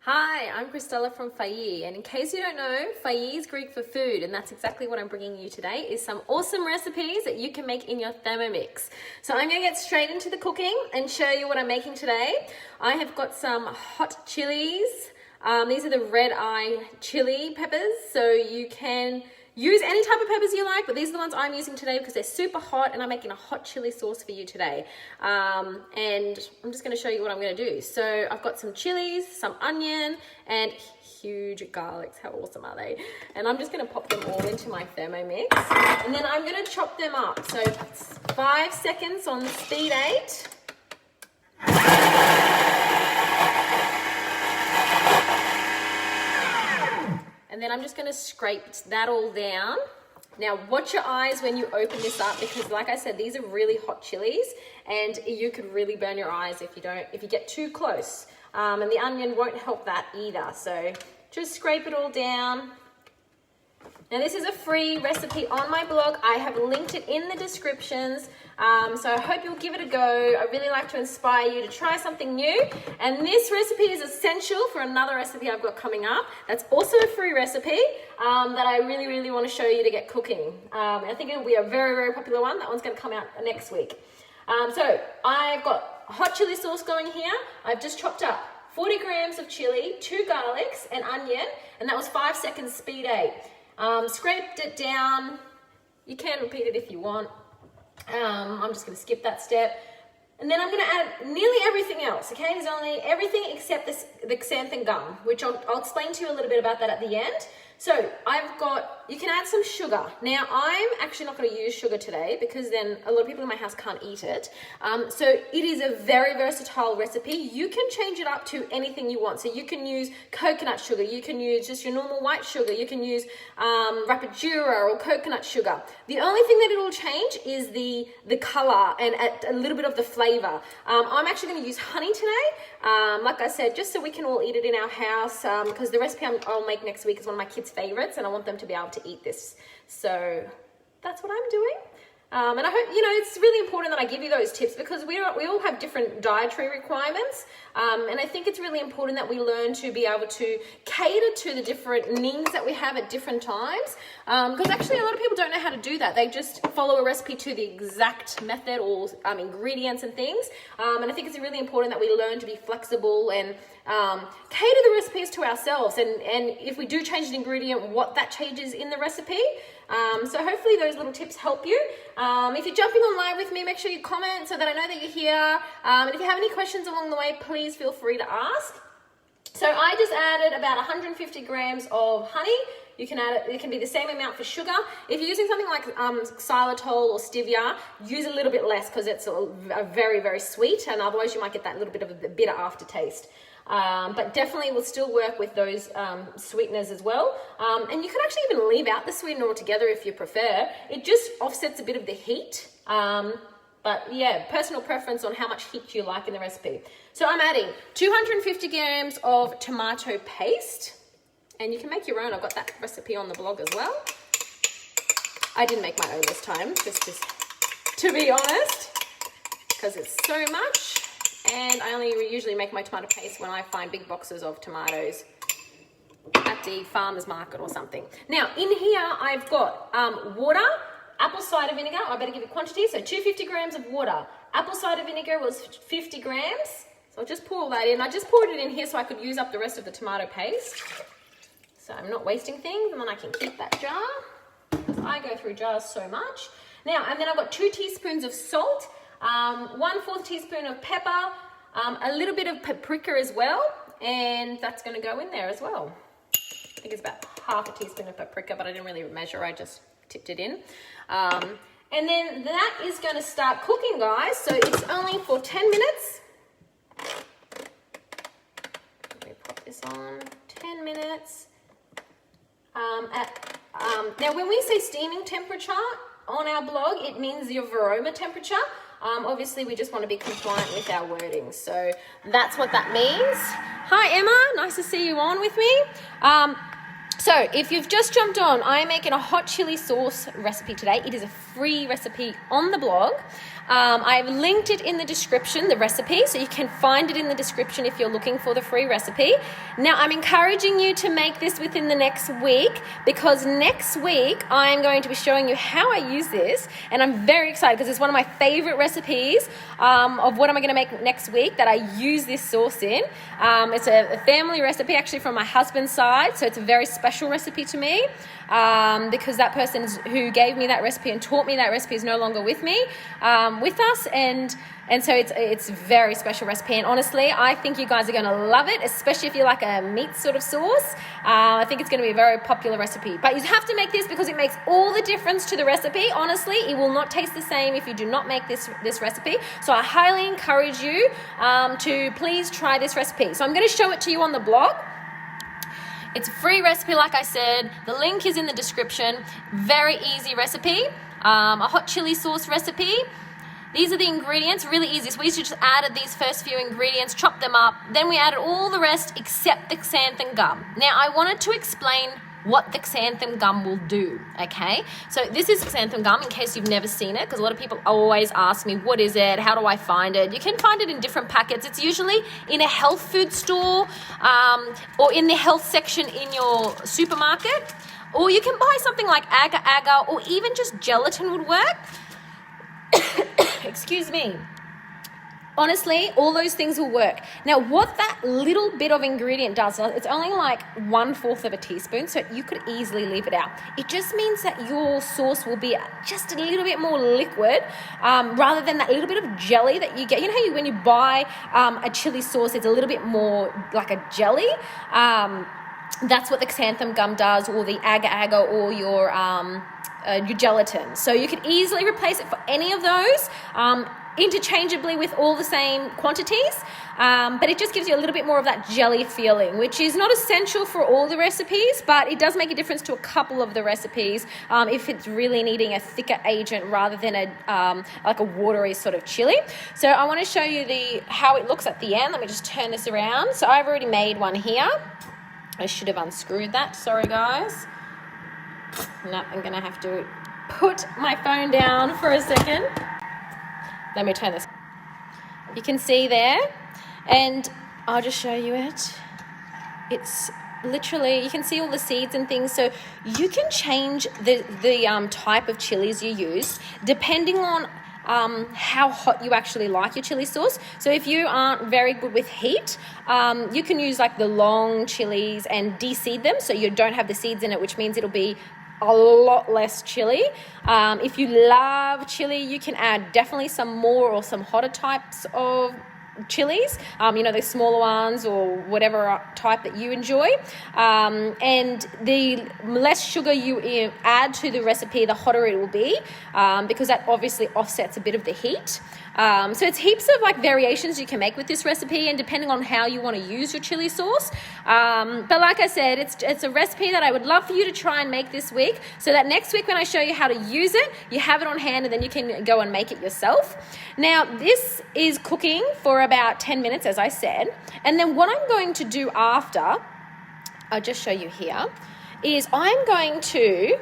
Hi, I'm Christella from Fayi, and in case you don't know, Fayi is Greek for food, and that's exactly what I'm bringing you today, is some awesome recipes that you can make in your Thermomix. So I'm going to get straight into the cooking and show you what I'm making today. I have got some hot chilies. These are the red eye chili peppers, so you can use any type of peppers you like, but these are the ones I'm using today because they're super hot and I'm making a hot chili sauce for you today. And I'm just going to show you what I'm going to do. So I've got some chilies, some onion, and huge garlics. How awesome are they? And I'm just going to pop them all into my Thermomix. And then I'm going to chop them up. So 5 seconds on speed 8. And then I'm just going to scrape that all down. Now watch your eyes when you open this up because like I said, these are really hot chilies and you could really burn your eyes if you get too close. And the onion won't help that either. So just scrape it all down. Now this is a free recipe on my blog. I have linked it in the descriptions. So I hope you'll give it a go. I really like to inspire you to try something new. And this recipe is essential for another recipe I've got coming up. That's also a free recipe that I really, really want to show you to get cooking. I think it'll be a very, very popular one. That one's going to come out next week. So I've got hot chili sauce going here. I've just chopped up 40 grams of chili, 2 garlics, and onion. And that was 5 seconds, speed 8. Scraped it down. You can repeat it if you want. I'm just going to skip that step. And then I'm going to add nearly everything else, okay? There's only everything except the xanthan gum, which I'll explain to you a little bit about that at the end. So you can add some sugar. Now, I'm actually not going to use sugar today because then a lot of people in my house can't eat it. So it is a very versatile recipe. You can change it up to anything you want. So you can use coconut sugar. You can use just your normal white sugar. You can use rapadura or coconut sugar. The only thing that it'll change is the color and a little bit of the flavor. I'm actually going to use honey today. Like I said, just so we can all eat it in our house because the recipe I'll make next week is one of my kids' favorites and I want them to be able to eat this. So that's what I'm doing. And I hope, it's really important that I give you those tips because we all have different dietary requirements. And I think it's really important that we learn to be able to cater to the different needs that we have at different times. Because actually a lot of people don't know how to do that. They just follow a recipe to the exact method or ingredients and things. And I think it's really important that we learn to be flexible and cater the recipes to ourselves. And if we do change an ingredient, what that changes in the recipe. So hopefully those little tips help you. If you're jumping on live with me, make sure you comment so that I know that you're here. And if you have any questions along the way, please feel free to ask. So I just added about 150 grams of honey. You can add it can be the same amount for sugar. If you're using something like xylitol or stevia, use a little bit less because it's a very, very sweet and otherwise you might get that little bit of a bitter aftertaste. But definitely will still work with those sweeteners as well. And you can actually even leave out the sweetener altogether if you prefer. It just offsets a bit of the heat. But yeah, personal preference on how much heat you like in the recipe. So I'm adding 250 grams of tomato paste. And you can make your own. I've got that recipe on the blog as well. I didn't make my own this time, just to be honest, because it's so much. And I only usually make my tomato paste when I find big boxes of tomatoes at the farmer's market or something. Now, in here, I've got water, apple cider vinegar. I better give you quantity. So 250 grams of water. Apple cider vinegar was 50 grams. So I'll just pour all that in. I just poured it in here so I could use up the rest of the tomato paste. So I'm not wasting things, and then I can keep that jar because I go through jars so much. Now, and then I've got 2 teaspoons of salt, 1/4 teaspoon of pepper, a little bit of paprika as well, and that's going to go in there as well. I think it's about 1/2 teaspoon of paprika, but I didn't really measure, I just tipped it in. And then that is going to start cooking, guys, so it's only for 10 minutes. Let me pop this on, 10 minutes. Now, when we say steaming temperature on our blog, it means your varoma temperature. Obviously, we just want to be compliant with our wording. So that's what that means. Hi, Emma. Nice to see you on with me. So if you've just jumped on, I'm making a hot chili sauce recipe today. It is a free recipe on the blog. I've linked it in the description, the recipe, so you can find it in the description if you're looking for the free recipe. Now, I'm encouraging you to make this within the next week, because next week I'm going to be showing you how I use this, and I'm very excited because it's one of my favorite recipes of what am I going to make next week that I use this sauce in. It's a family recipe actually from my husband's side, so it's a very special recipe to me because that person who gave me that recipe and taught me that recipe is no longer with us, and so it's a very special recipe, and honestly I think you guys are going to love it, especially if you like a meat sort of sauce. I think it's going to be a very popular recipe, but you have to make this because it makes all the difference to the recipe. Honestly, it will not taste the same if you do not make this recipe, so I highly encourage you to please try this recipe. So I'm going to show it to you on the blog. It's a free recipe, like I said. The link is in the description. Very easy recipe. A hot chili sauce recipe. These are the ingredients, really easy. So we just added these first few ingredients, chopped them up. Then we added all the rest except the xanthan gum. Now, I wanted to explain what the xanthan gum will do, okay? So this is xanthan gum in case you've never seen it, because a lot of people always ask me, what is it? How do I find it? You can find it in different packets. It's usually in a health food store or in the health section in your supermarket. Or you can buy something like agar-agar, or even just gelatin would work. Excuse me. Honestly, all those things will work. Now, what that little bit of ingredient does, it's only like 1/4 of a teaspoon, so you could easily leave it out. It just means that your sauce will be just a little bit more liquid rather than that little bit of jelly that you get. You know how when you buy a chili sauce, it's a little bit more like a jelly? That's what the xanthan gum does, or the agar-agar, or your gelatin. So you could easily replace it for any of those interchangeably with all the same quantities, but it just gives you a little bit more of that jelly feeling, which is not essential for all the recipes, but it does make a difference to a couple of the recipes if it's really needing a thicker agent rather than like a watery sort of chili. So I want to show you how it looks at the end. Let me just turn this around. So I've already made one here. I should have unscrewed that. Sorry, guys. No, I'm going to have to put my phone down for a second. Let me turn this. You can see there, and I'll just show you it. It's literally, you can see all the seeds and things, so you can change the type of chilies you use depending on how hot you actually like your chili sauce. So if you aren't very good with heat, you can use like the long chilies and de-seed them so you don't have the seeds in it, which means it'll be a lot less chili. If you love chili, you can add definitely some more or some hotter types of chilies, the smaller ones or whatever type that you enjoy, and the less sugar you add to the recipe, the hotter it will be, because that obviously offsets a bit of the heat. So it's heaps of like variations you can make with this recipe, and depending on how you want to use your chili sauce. But like I said, it's a recipe that I would love for you to try and make this week, so that next week when I show you how to use it, you have it on hand and then you can go and make it yourself. Now, this is cooking for about 10 minutes, as I said, and then what I'm going to do after, I'll just show you here, is I'm going to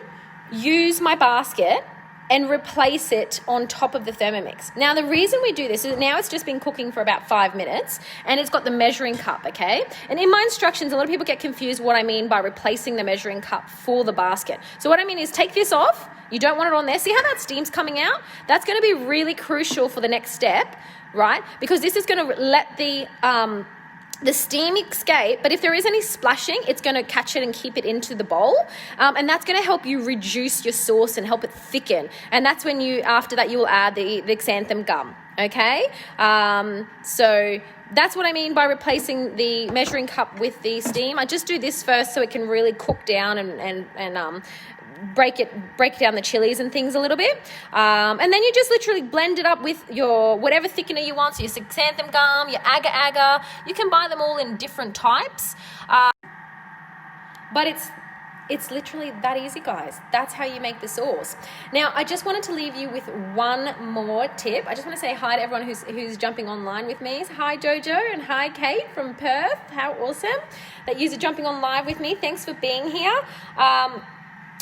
use my basket and replace it on top of the Thermomix. Now, the reason we do this is now it's just been cooking for about 5 minutes, and it's got the measuring cup, okay? And in my instructions, a lot of people get confused what I mean by replacing the measuring cup for the basket. So what I mean is take this off. You don't want it on there. See how that steam's coming out? That's going to be really crucial for the next step, right? Because this is going to let the steam escape, but if there is any splashing, it's going to catch it and keep it into the bowl, and that's going to help you reduce your sauce and help it thicken. And that's when after that, you will add the xanthan gum, okay? So that's what I mean by replacing the measuring cup with the steam. I just do this first so it can really cook down and break down the chilies and things a little bit, and then you just literally blend it up with your whatever thickener you want. So your xanthan gum, your agar-agar, you can buy them all in different types, but it's literally that easy, guys. That's how you make the sauce. Now, I just wanted to leave you with one more tip. I just want to say hi to everyone who's jumping online with me. Hi Jojo, and hi Kate from Perth. How awesome that you're jumping on live with me. Thanks for being here.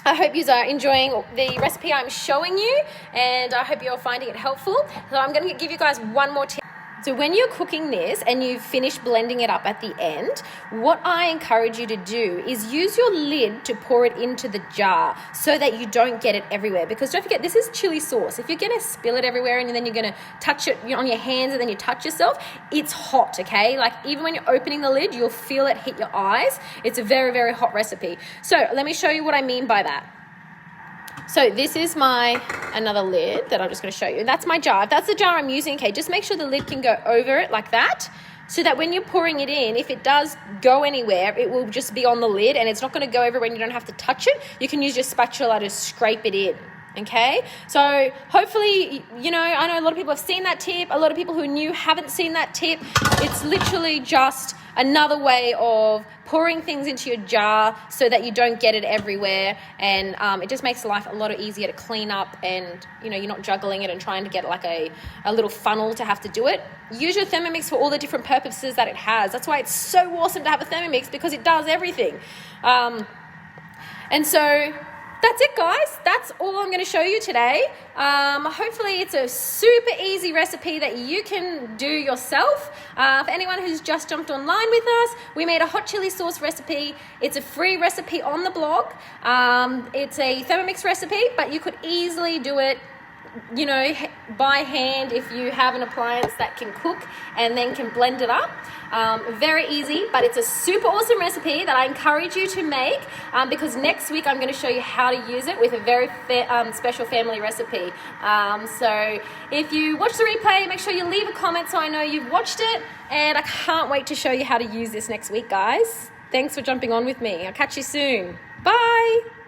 I hope you are enjoying the recipe I'm showing you, and I hope you're finding it helpful. So I'm going to give you guys one more tip. So when you're cooking this and you've finished blending it up at the end, what I encourage you to do is use your lid to pour it into the jar so that you don't get it everywhere. Because don't forget, this is chili sauce. If you're going to spill it everywhere and then you're going to touch it on your hands and then you touch yourself, it's hot, okay? Like even when you're opening the lid, you'll feel it hit your eyes. It's a very, very hot recipe. So let me show you what I mean by that. So this is another lid that I'm just going to show you. That's my jar. If that's the jar I'm using, okay, just make sure the lid can go over it like that, so that when you're pouring it in, if it does go anywhere, it will just be on the lid and it's not going to go everywhere and you don't have to touch it. You can use your spatula to scrape it in. Okay, so hopefully, you know, I know a lot of people have seen that tip. A lot of people who are new haven't seen that tip. It's literally just another way of pouring things into your jar so that you don't get it everywhere, and it just makes life a lot easier to clean up, and you know, you're not juggling it and trying to get like a little funnel to have to do it. Use your Thermomix for all the different purposes that it has. That's why it's so awesome to have a Thermomix, because it does everything. And so that's it, guys. That's all I'm going to show you today. Hopefully it's a super easy recipe that you can do yourself. For anyone who's just jumped online with us, we made a hot chili sauce recipe. It's a free recipe on the blog. It's a Thermomix recipe, but you could easily do it, you know, by hand if you have an appliance that can cook and then can blend it up. Very easy, but it's a super awesome recipe that I encourage you to make, because next week I'm going to show you how to use it with a very special family recipe. So if you watch the replay, make sure you leave a comment so I know you've watched it, and I can't wait to show you how to use this next week, guys. Thanks for jumping on with me. I'll catch you soon. Bye.